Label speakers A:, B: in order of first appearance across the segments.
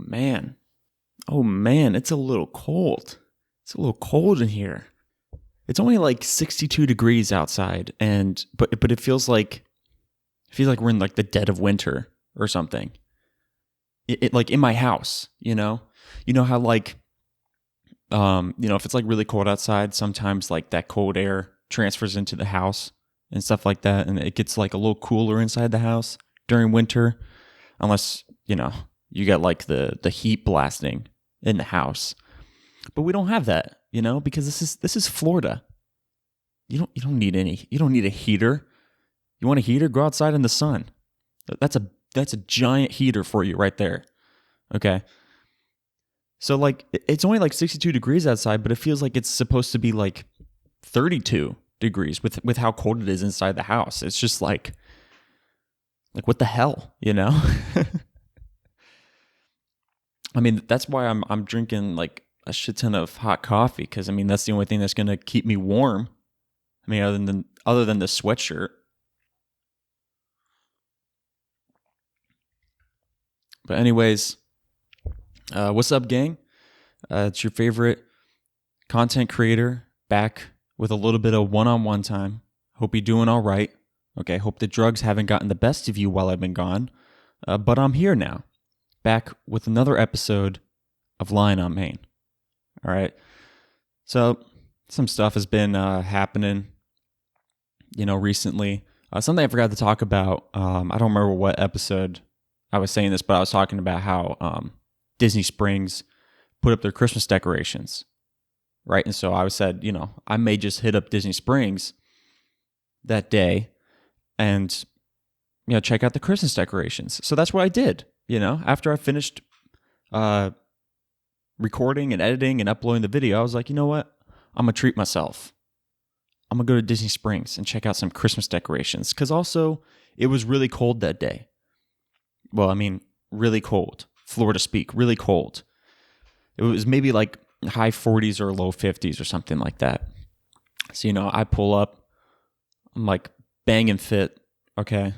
A: man. Oh man, it's a little cold. It's a little cold in here. It's only like 62 degrees outside, and but it feels like we're in like the dead of winter or something. It like in my house, you know? You know how like if it's like really cold outside, sometimes like that cold air transfers into the house and stuff like that, and it gets like a little cooler inside the house during winter, unless, you get like the heat blasting in the house. But we don't have that, because this is Florida. You don't need a heater. You want a heater? Go outside in the sun. That's a giant heater for you right there. Okay. So like it's only like 62 degrees outside, but it feels like it's supposed to be like 32 degrees with how cold it is inside the house. It's just like what the hell, I mean, that's why I'm drinking like a shit ton of hot coffee, because I mean that's the only thing that's gonna keep me warm. I mean, other than the sweatshirt. But anyways, what's up, gang? It's your favorite content creator back with a little bit of one-on-one time. Hope you're doing all right. Okay, hope the drugs haven't gotten the best of you while I've been gone. But I'm here now, back with another episode of Lying on Main. All right. So some stuff has been happening, recently. Something I forgot to talk about. I don't remember what episode I was saying this, but I was talking about how Disney Springs put up their Christmas decorations, right? And so I said, I may just hit up Disney Springs that day and, check out the Christmas decorations. So that's what I did, after I finished recording and editing and uploading the video. I was like, you know what? I'm going to treat myself. I'm going to go to Disney Springs and check out some Christmas decorations, because also it was really cold that day. Well, I mean, really cold. Florida speak, really cold. It was maybe like high 40s or low 50s or something like that. So, I pull up, I'm like banging fit, okay?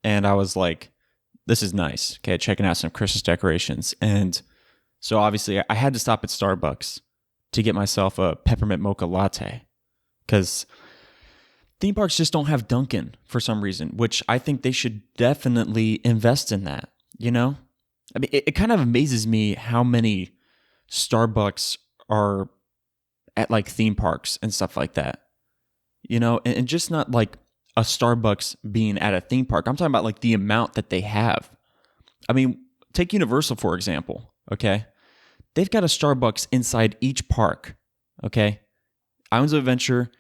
A: And I was like, this is nice, okay, checking out some Christmas decorations. And so obviously I had to stop at Starbucks to get myself a peppermint mocha latte, because theme parks just don't have Dunkin' for some reason, which I think they should definitely invest in that, I mean, it kind of amazes me how many Starbucks are at like theme parks and stuff like that, and just not like a Starbucks being at a theme park. I'm talking about like the amount that they have. I mean, take Universal, for example, okay? They've got a Starbucks inside each park, okay? Islands of Adventure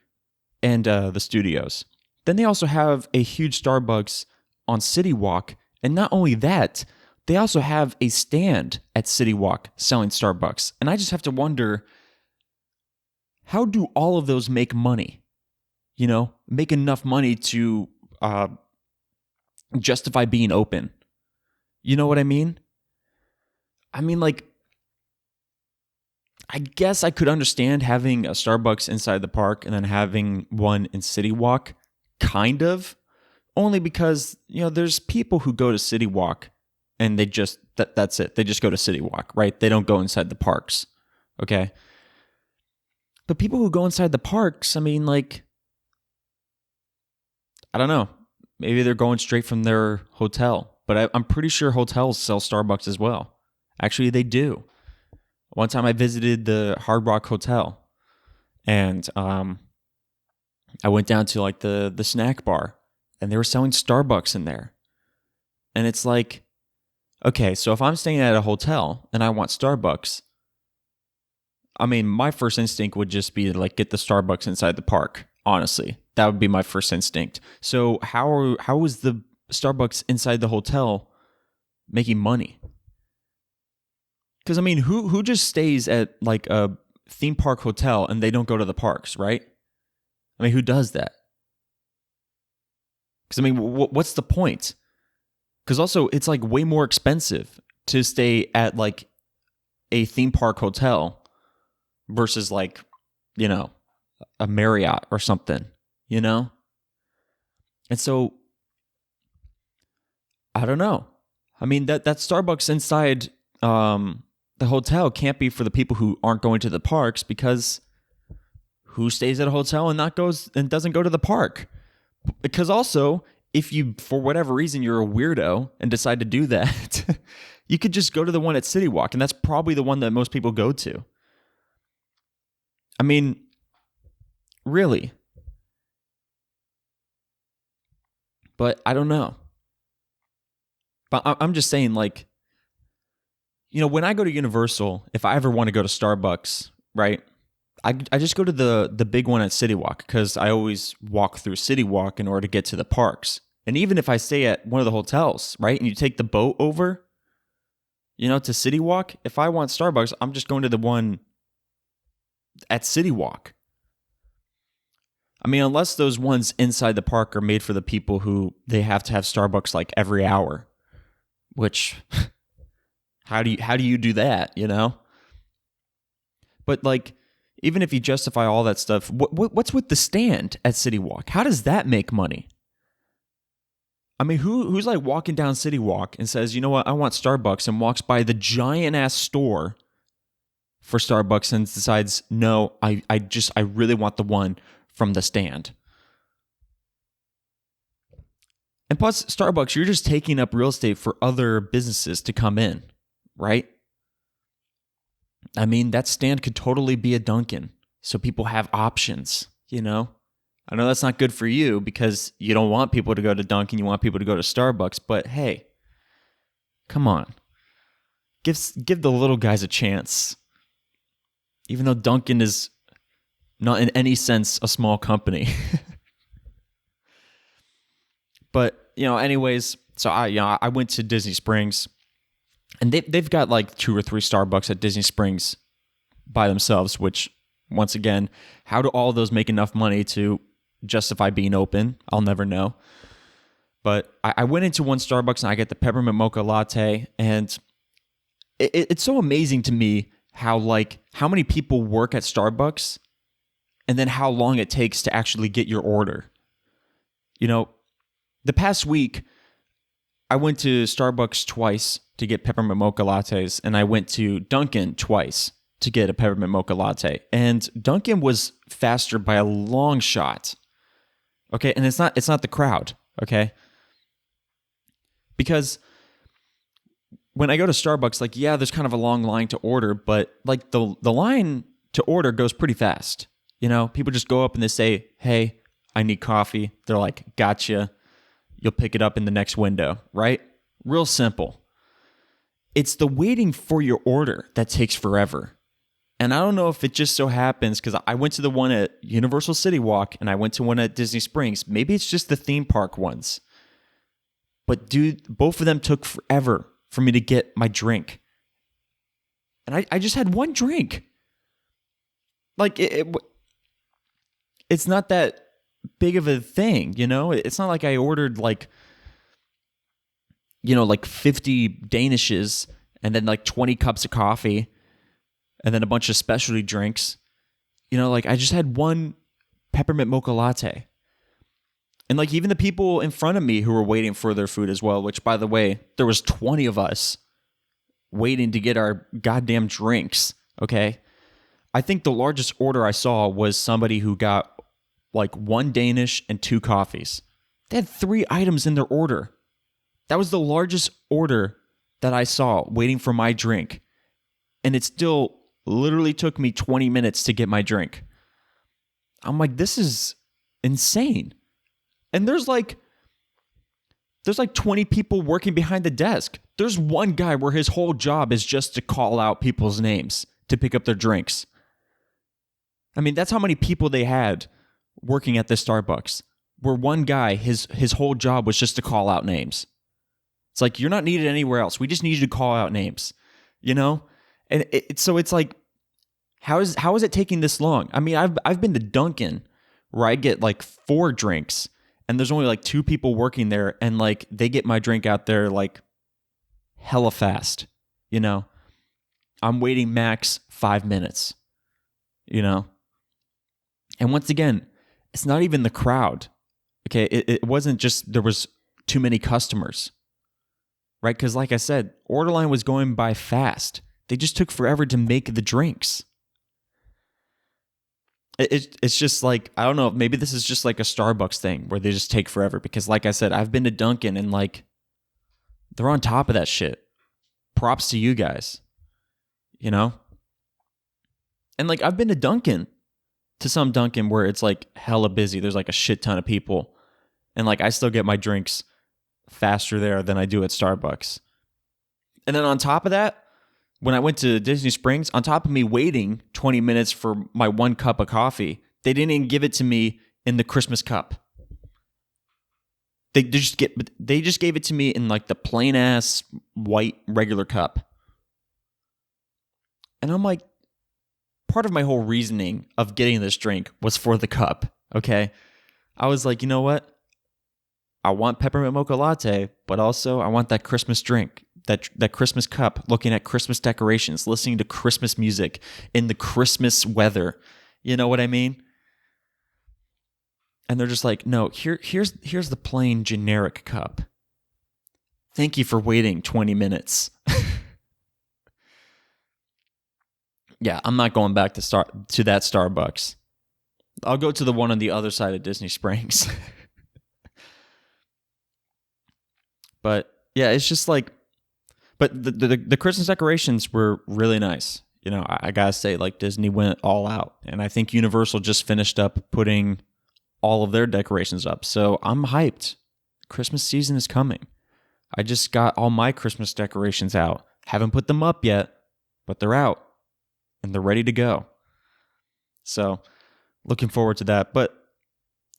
A: and the studios. Then they also have a huge Starbucks on City Walk. And not only that, they also have a stand at City Walk selling Starbucks. And I just have to wonder, how do all of those make money? Make enough money to justify being open. You know what I mean? I mean, like, I guess I could understand having a Starbucks inside the park and then having one in City Walk, kind of, only because, there's people who go to City Walk and they just, that's it. They just go to City Walk, right? They don't go inside the parks, okay? But people who go inside the parks, I mean, like, I don't know. Maybe they're going straight from their hotel, but I'm pretty sure hotels sell Starbucks as well. Actually, they do. One time I visited the Hard Rock Hotel, and I went down to like the snack bar, and they were selling Starbucks in there. And it's like, okay, so if I'm staying at a hotel and I want Starbucks, I mean, my first instinct would just be to like get the Starbucks inside the park. Honestly, that would be my first instinct. So how is the Starbucks inside the hotel making money? Because, I mean, who just stays at, like, a theme park hotel and they don't go to the parks, right? I mean, who does that? Because, I mean, what's the point? Because also, it's, like, way more expensive to stay at, like, a theme park hotel versus, like, a Marriott or something, And so, I don't know. I mean, that Starbucks inside the hotel can't be for the people who aren't going to the parks, because who stays at a hotel and doesn't go to the park? Because also, if you, for whatever reason, you're a weirdo and decide to do that, you could just go to the one at City Walk, and that's probably the one that most people go to. I mean, really. But I don't know. But I'm just saying, like, when I go to Universal, if I ever want to go to Starbucks, right, I just go to the big one at City Walk, because I always walk through City Walk in order to get to the parks. And even if I stay at one of the hotels, right, and you take the boat over, to City Walk, if I want Starbucks, I'm just going to the one at City Walk. I mean, unless those ones inside the park are made for the people who they have to have Starbucks like every hour, which how do you do that, But like, even if you justify all that stuff, what's with the stand at City Walk? How does that make money? I mean, who's like walking down City Walk and says, you know what, I want Starbucks, and walks by the giant ass store for Starbucks and decides, no, I really want the one from the stand. And plus, Starbucks, you're just taking up real estate for other businesses to come in, right? I mean, that stand could totally be a Dunkin', so people have options, I know that's not good for you, because you don't want people to go to Dunkin', you want people to go to Starbucks, but hey, come on. Give the little guys a chance. Even though Dunkin' is not in any sense a small company. But, anyways, so I went to Disney Springs, and they've got like 2 or 3 Starbucks at Disney Springs by themselves, which, once again, how do all of those make enough money to justify being open? I'll never know. But I went into one Starbucks, and I get the peppermint mocha latte, and it's so amazing to me how many people work at Starbucks, and then how long it takes to actually get your order. The past week, I went to Starbucks twice to get peppermint mocha lattes, and I went to Dunkin' twice to get a peppermint mocha latte. And Dunkin' was faster by a long shot. Okay, and it's not the crowd, okay? Because when I go to Starbucks, there's kind of a long line to order, but the line to order goes pretty fast. People just go up and they say, hey, I need coffee. They're like, gotcha. You'll pick it up in the next window, right? Real simple. It's the waiting for your order that takes forever. And I don't know if it just so happens, because I went to the one at Universal City Walk and I went to one at Disney Springs. Maybe it's just the theme park ones. But dude, both of them took forever for me to get my drink. And I just had one drink. It's not that big of a thing, It's not like I ordered 50 Danishes and then 20 cups of coffee and then a bunch of specialty drinks. I just had one peppermint mocha latte. And even the people in front of me who were waiting for their food as well, which, by the way, there was 20 of us waiting to get our goddamn drinks, okay? I think the largest order I saw was somebody who got 1 Danish and 2 coffees. They had 3 items in their order. That was the largest order that I saw waiting for my drink. And it still literally took me 20 minutes to get my drink. I'm like, this is insane. And there's 20 people working behind the desk. There's one guy where his whole job is just to call out people's names to pick up their drinks. I mean, that's how many people they had working at this Starbucks, where one guy, his whole job was just to call out names. It's like, you're not needed anywhere else. We just need you to call out names, And so it's like, how is it taking this long? I mean, I've been to Dunkin', where I get 4 drinks, and there's only 2 people working there, and they get my drink out there hella fast, I'm waiting max 5 minutes, And once again, it's not even the crowd. Okay, it wasn't just there was too many customers. right? Because like I said, order line was going by fast. They just took forever to make the drinks. It's just like, I don't know, maybe this is just like a Starbucks thing where they just take forever. Because like I said, I've been to Dunkin' and like, they're on top of that shit. Props to you guys, you know? And like, I've been to some Dunkin' where it's like hella busy. There's like a shit ton of people. And like, I still get my drinks faster there than I do at Starbucks. And then on top of that, when I went to Disney Springs, on top of me waiting 20 minutes for my 1 cup of coffee, they didn't even give it to me in the Christmas cup. They just gave it to me in like the plain ass white regular cup. And I'm like, part of my whole reasoning of getting this drink was for the cup, okay? I was like, you know what? I want peppermint mocha latte, but also I want that Christmas drink, that Christmas cup, looking at Christmas decorations, listening to Christmas music in the Christmas weather. You know what I mean? And they're just like, no, here's the plain generic cup. Thank you for waiting 20 minutes. Yeah, I'm not going back to that Starbucks. I'll go to the one on the other side of Disney Springs. But yeah, it's just like, but the Christmas decorations were really nice. You know, I gotta say, like, Disney went all out, and I think Universal just finished up putting all of their decorations up. So I'm hyped. Christmas season is coming. I just got all my Christmas decorations out. Haven't put them up yet, but they're out and they're ready to go. So looking forward to that. But,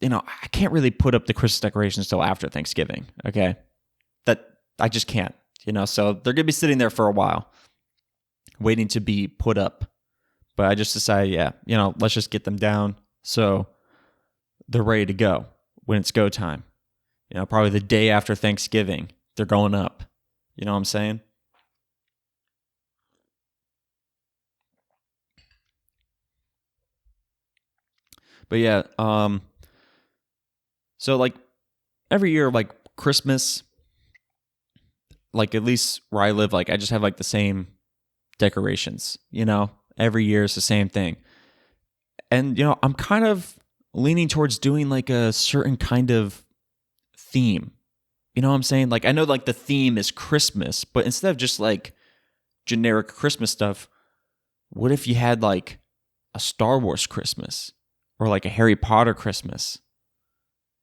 A: you know, I can't really put up the Christmas decorations till after Thanksgiving. Okay. That I just can't, you know, so they're going to be sitting there for a while waiting to be put up. But I just decided, yeah, you know, let's just get them down so they're ready to go when it's go time. You know, probably the day after Thanksgiving, they're going up. You know what I'm saying? But yeah, so like every year, like Christmas, like at least where I live, like I just have like the same decorations, you know, every year is the same thing. And, you know, I'm kind of leaning towards doing like a certain kind of theme. You know what I'm saying? Like, I know like the theme is Christmas, but instead of just like generic Christmas stuff, what if you had like a Star Wars Christmas or like a Harry Potter Christmas?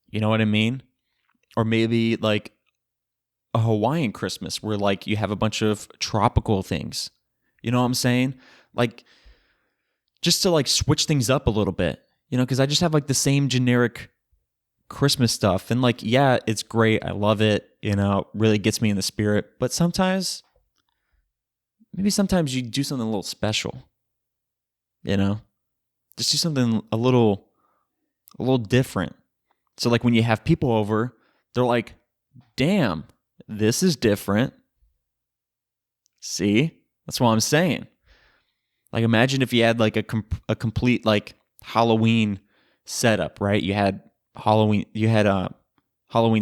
A: You know what I mean? Or maybe like a Hawaiian Christmas where like you have a bunch of tropical things. You know what I'm saying? Like just to like switch things up a little bit, you know, because I just have like the same generic Christmas stuff. And like, yeah, it's great. I love it. You know, really gets me in the spirit. But sometimes, maybe sometimes you do something a little special, you know, just do something a little different. So like when you have people over, they're like, damn, this is different. See? That's what I'm saying. Like imagine if you had like a complete like Halloween setup, right? You had Halloween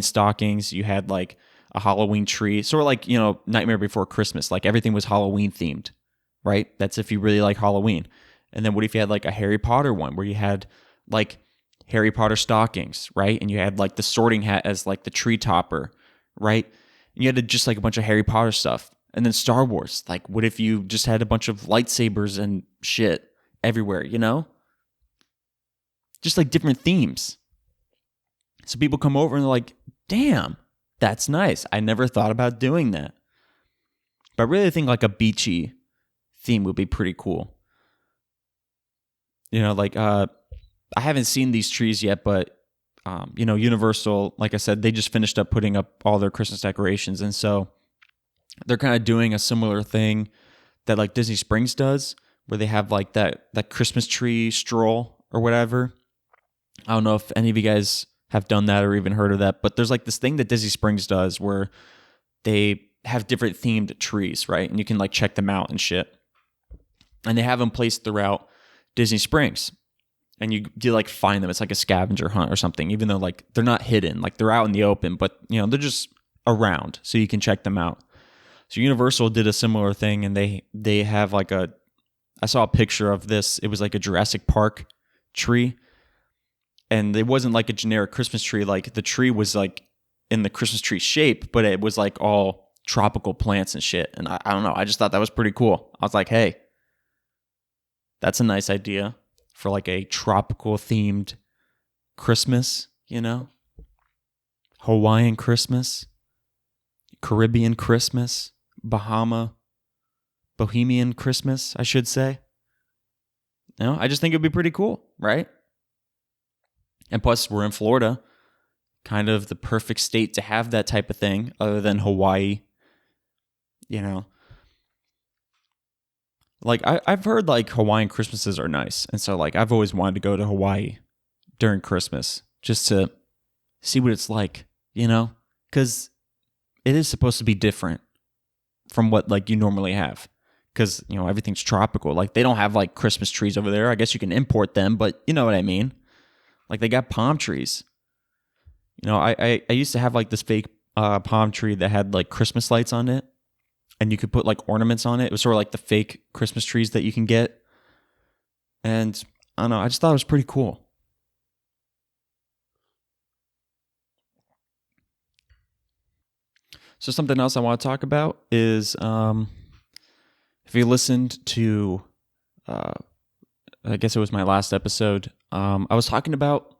A: stockings, you had like a Halloween tree. Sort of like, you know, Nightmare Before Christmas, like everything was Halloween themed, right? That's if you really like Halloween. And then what if you had like a Harry Potter one where you had like Harry Potter stockings, right? And you had like the Sorting Hat as like the tree topper, right? And you had just like a bunch of Harry Potter stuff. And then Star Wars, like what if you just had a bunch of lightsabers and shit everywhere, you know? Just like different themes. So people come over and they're like, damn, that's nice. I never thought about doing that. But I really think like a beachy theme would be pretty cool. You know, like I haven't seen these trees yet, but you know, Universal, like I said, they just finished up putting up all their Christmas decorations. And so they're kind of doing a similar thing that like Disney Springs does, where they have like that Christmas tree stroll or whatever. I don't know if any of you guys have done that or even heard of that, but there's like this thing that Disney Springs does where they have different themed trees, right? And you can like check them out and shit. And they have them placed throughout Disney Springs. And you like find them. It's like a scavenger hunt or something, even though like they're not hidden, like they're out in the open, but you know, they're just around so you can check them out. So Universal did a similar thing, and they have like I saw a picture of this. It was like a Jurassic Park tree, and it wasn't like a generic Christmas tree. Like the tree was like in the Christmas tree shape, but it was like all tropical plants and shit. And I don't know. I just thought that was pretty cool. I was like, hey, that's a nice idea for like a tropical themed Christmas, you know? Hawaiian Christmas, Caribbean Christmas, Bohemian Christmas, I should say. You know, I just think it'd be pretty cool, right? And plus, we're in Florida, kind of the perfect state to have that type of thing, other than Hawaii, you know. Like, I've heard, like, Hawaiian Christmases are nice. And so, like, I've always wanted to go to Hawaii during Christmas just to see what it's like, you know? Because it is supposed to be different from what, like, you normally have. Because, you know, everything's tropical. Like, they don't have, like, Christmas trees over there. I guess you can import them, but you know what I mean. Like, they got palm trees. You know, I used to have, like, this fake palm tree that had, like, Christmas lights on it. And you could put, like, ornaments on it. It was sort of like the fake Christmas trees that you can get. And, I don't know, I just thought it was pretty cool. So something else I want to talk about is if you listened to, I guess it was my last episode, I was talking about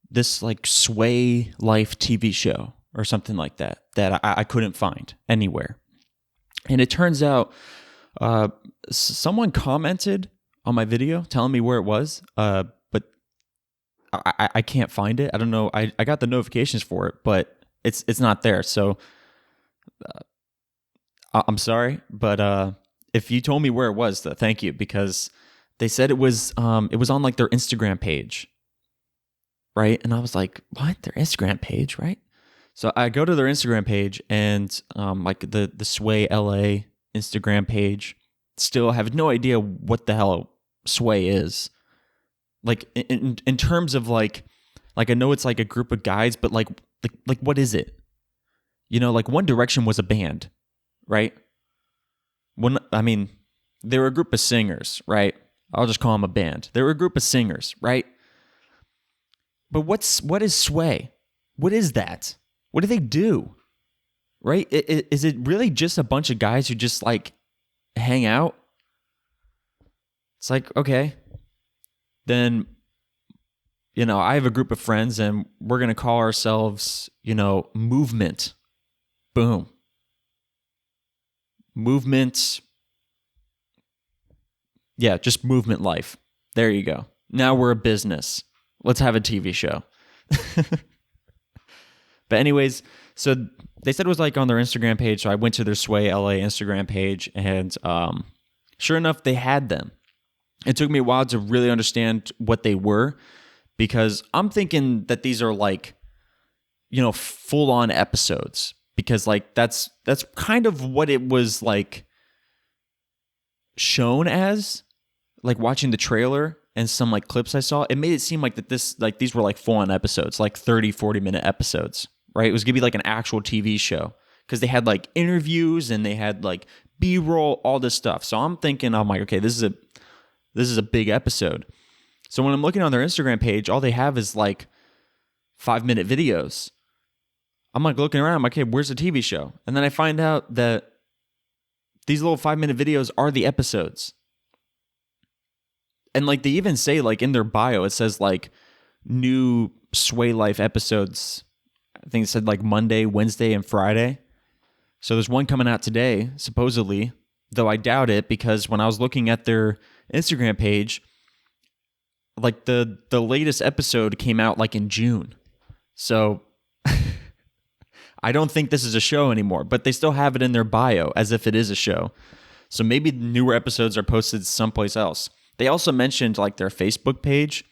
A: this like Sway Life TV show or something like that I couldn't find anywhere. And it turns out someone commented on my video telling me where it was, but I can't find it. I don't know. I got the notifications for it, but it's not there. So I'm sorry, but if you told me where it was, thank you, because they said it was on like their Instagram page, right? And I was like, what? Their Instagram page, right? So I go to their Instagram page and like the Sway LA Instagram page. Still have no idea what the hell Sway is. Like in terms of like I know it's like a group of guys, but like what is it? You know, like One Direction was a band, right? They were a group of singers, right? I'll just call them a band. They were a group of singers, right? But what is Sway? What is that? What do they do? Right? Is it really just a bunch of guys who just like hang out? It's like, okay, then, you know, I have a group of friends and we're going to call ourselves, you know, Movement. Boom. Movement. Yeah, just Movement Life. There you go. Now we're a business. Let's have a TV show. But anyways, so they said it was like on their Instagram page. So I went to their Sway LA Instagram page, and sure enough, they had them. It took me a while to really understand what they were, because I'm thinking that these are like, you know, full on episodes, because like that's kind of what it was like shown as, like watching the trailer and some like clips I saw. It made it seem like these were like full on episodes, like 30-40 minute episodes. Right? It was going to be like an actual TV show, because they had like interviews and they had like B-roll, all this stuff. So I'm like, okay, this is a big episode. So when I'm looking on their Instagram page, all they have is like 5-minute videos. I'm like looking around, I'm like, okay, where's the TV show? And then I find out that these little 5-minute videos are the episodes. And like they even say like in their bio, it says like new Sway Life episodes. I think it said like Monday, Wednesday, and Friday. So there's one coming out today, supposedly, though I doubt it, because when I was looking at their Instagram page, like the latest episode came out like in June. So I don't think this is a show anymore, but they still have it in their bio as if it is a show. So maybe the newer episodes are posted someplace else. They also mentioned like their Facebook page.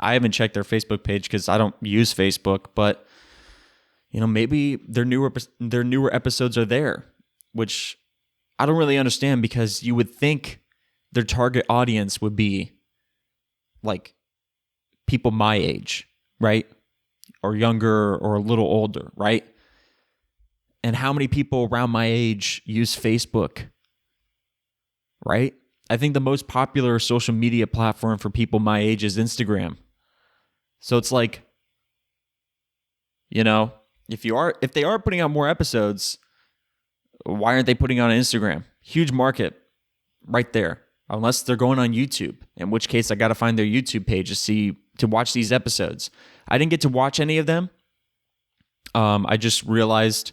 A: I haven't checked their Facebook page because I don't use Facebook, but you know, maybe their newer episodes are there, which I don't really understand, because you would think their target audience would be like people my age, right? Or younger or a little older, right? And how many people around my age use Facebook, right? I think the most popular social media platform for people my age is Instagram. So it's like, if they are putting out more episodes, why aren't they putting it on Instagram? Huge market right there. Unless they're going on YouTube, in which case I got to find their YouTube page to watch these episodes. I didn't get to watch any of them. I just realized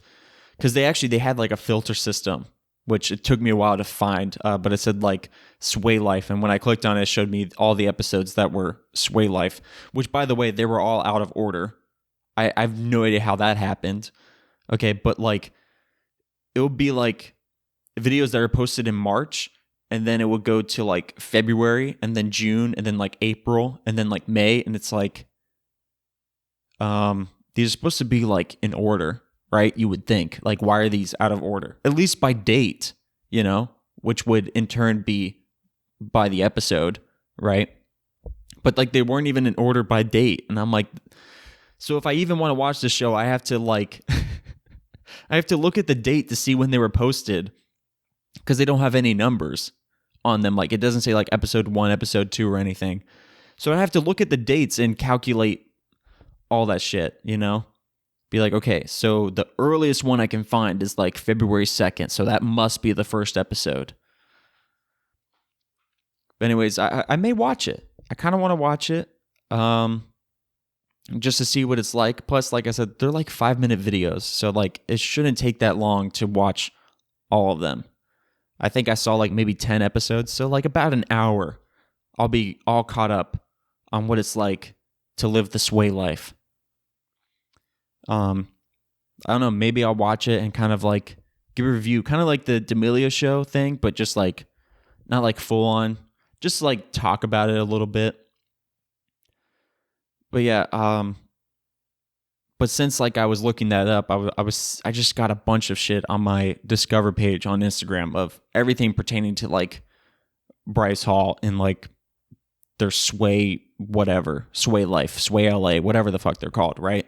A: because they had like a filter system, which it took me a while to find, but it said like Sway Life, and when I clicked on it, it showed me all the episodes that were Sway Life, which by the way, they were all out of order. I have no idea how that happened. Okay, but like it would be like videos that are posted in March, and then it would go to like February, and then June, and then like April, and then like May, and it's like these are supposed to be like in order, right? You would think, like, why are these out of order? At least by date, which would in turn be by the episode, right? But like they weren't even in order by date, and I'm like, so if I even want to watch this show, I have to like I have to look at the date to see when they were posted, because they don't have any numbers on them. Like it doesn't say like episode 1, episode 2 or anything. So I have to look at the dates and calculate all that shit, Be like, okay, so the earliest one I can find is like February 2nd. So that must be the first episode. But anyways, I may watch it. I kind of want to watch it. Just to see what it's like. Plus, like I said, they're like 5-minute videos. So like it shouldn't take that long to watch all of them. I think I saw like maybe 10 episodes. So like about an hour, I'll be all caught up on what it's like to live the Sway life. I don't know, maybe I'll watch it and kind of like give a review, kind of like the D'Amelio show thing, but just like not like full on, just like talk about it a little bit. But yeah, but since like I was looking that up, I just got a bunch of shit on my Discover page on Instagram of everything pertaining to like Bryce Hall and like their Sway whatever, Sway Life, Sway LA, whatever the fuck they're called, right?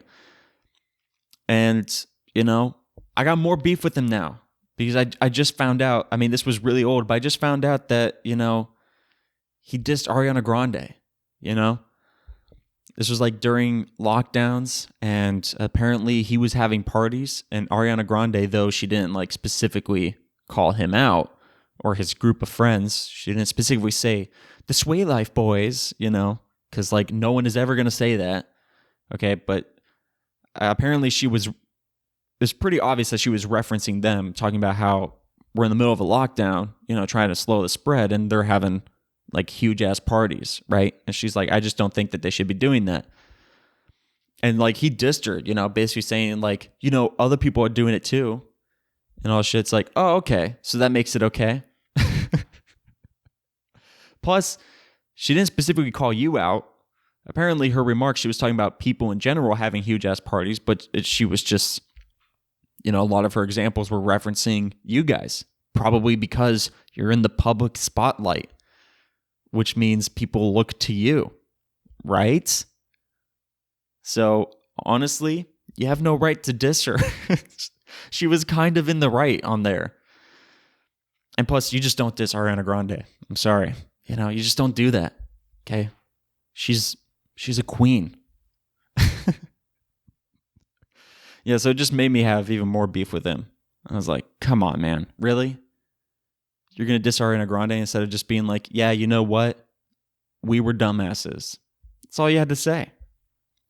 A: And, I got more beef with him now because I just found out, I mean, this was really old, but I just found out that, he dissed Ariana Grande, This was like during lockdowns, and apparently he was having parties, and Ariana Grande, though she didn't like specifically call him out or his group of friends, she didn't specifically say, the Sway Life boys, because like no one is ever going to say that, okay, but apparently it's pretty obvious that she was referencing them, talking about how we're in the middle of a lockdown, trying to slow the spread, and they're having like huge ass parties, right? And she's like, I just don't think that they should be doing that. And like he dissed her, basically saying like, other people are doing it too. And all shit's like, oh, okay. So that makes it okay. Plus, she didn't specifically call you out. Apparently her remarks, she was talking about people in general having huge ass parties, but she was just, a lot of her examples were referencing you guys, probably because you're in the public spotlight, which means people look to you, right? So honestly, you have no right to diss her. She was kind of in the right on there. And plus, you just don't diss Ariana Grande. I'm sorry. You just don't do that. Okay? She's a queen. Yeah, so it just made me have even more beef with him. I was like, come on, man. Really? You're going to diss Ariana Grande instead of just being like, yeah, you know what? We were dumbasses. That's all you had to say.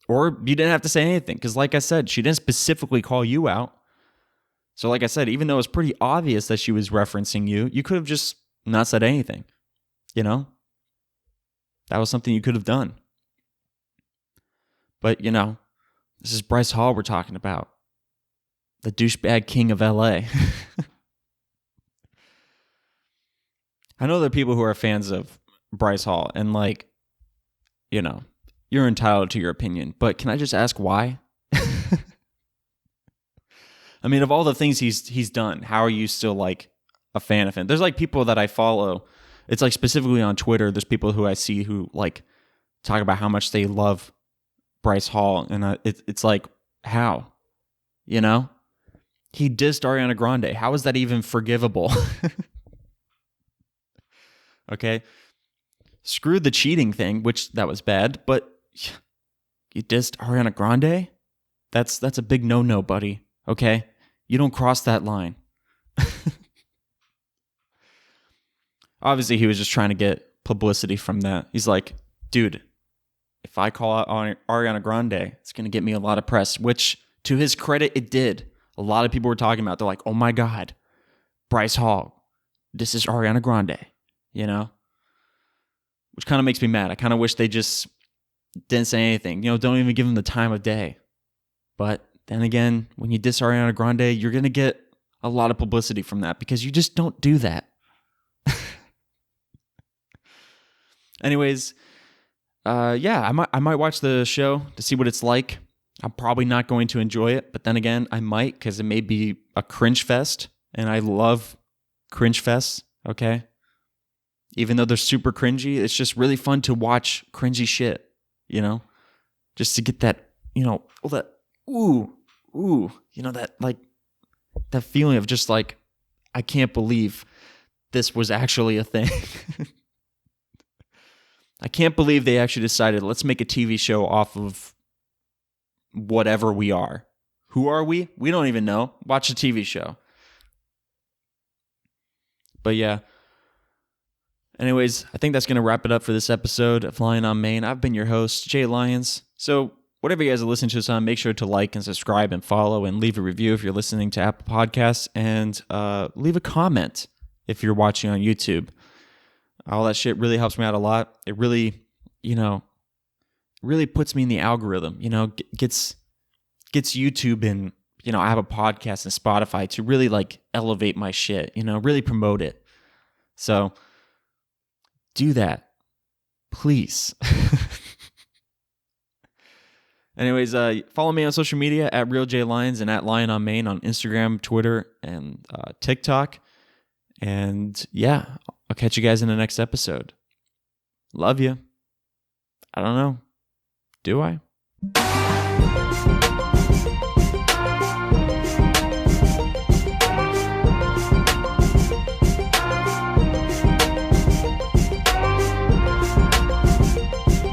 A: Or you didn't have to say anything, because like I said, she didn't specifically call you out. So like I said, even though it was pretty obvious that she was referencing you, you could have just not said anything. That was something you could have done. But, this is Bryce Hall we're talking about. The douchebag king of LA. I know there are people who are fans of Bryce Hall, and like, you're entitled to your opinion, but can I just ask why? I mean, of all the things he's done, how are you still like a fan of him? There's like people that I follow. It's like specifically on Twitter, there's people who I see who like talk about how much they love Bryce Hall, and it's like, how? He dissed Ariana Grande. How is that even forgivable? Okay. Screw the cheating thing, which that was bad, but you dissed Ariana Grande? That's a big no-no, buddy. Okay? You don't cross that line. Obviously, he was just trying to get publicity from that. He's like, dude, if I call out Ariana Grande, it's going to get me a lot of press, which to his credit, it did. A lot of people were talking about it. They're like, oh my God, Bryce Hall, this is Ariana Grande, you know? Which kind of makes me mad. I kind of wish they just didn't say anything. You know, don't even give them the time of day. But then again, when you diss Ariana Grande, you're going to get a lot of publicity from that because you just don't do that. Anyways, I might watch the show to see what it's like. I'm probably not going to enjoy it, but then again, I might because it may be a cringe fest, and I love cringe fests, okay? Even though they're super cringy, it's just really fun to watch cringy shit, you know? Just to get that, you know, all that, ooh, you know, that, like, that feeling of just like, I can't believe this was actually a thing. I can't believe they actually decided, let's make a TV show off of whatever we are. Who are we? We don't even know. Watch a TV show. But yeah. Anyways, I think that's going to wrap it up for this episode of Lion on Main. I've been your host, Jay Lyons. So whatever you guys are listening to this on, make sure to like and subscribe and follow and leave a review if you're listening to Apple Podcasts, and leave a comment if you're watching on YouTube. All that shit really helps me out a lot. It really, you know, really puts me in the algorithm, you know, gets YouTube and, you know, I have a podcast and Spotify to really like elevate my shit, you know, really promote it. So do that, please. Anyways, follow me on social media at RealJLions and at Lion on Main on Instagram, Twitter, and TikTok. And yeah, I'll catch you guys in the next episode. Love you. I don't know. Do I?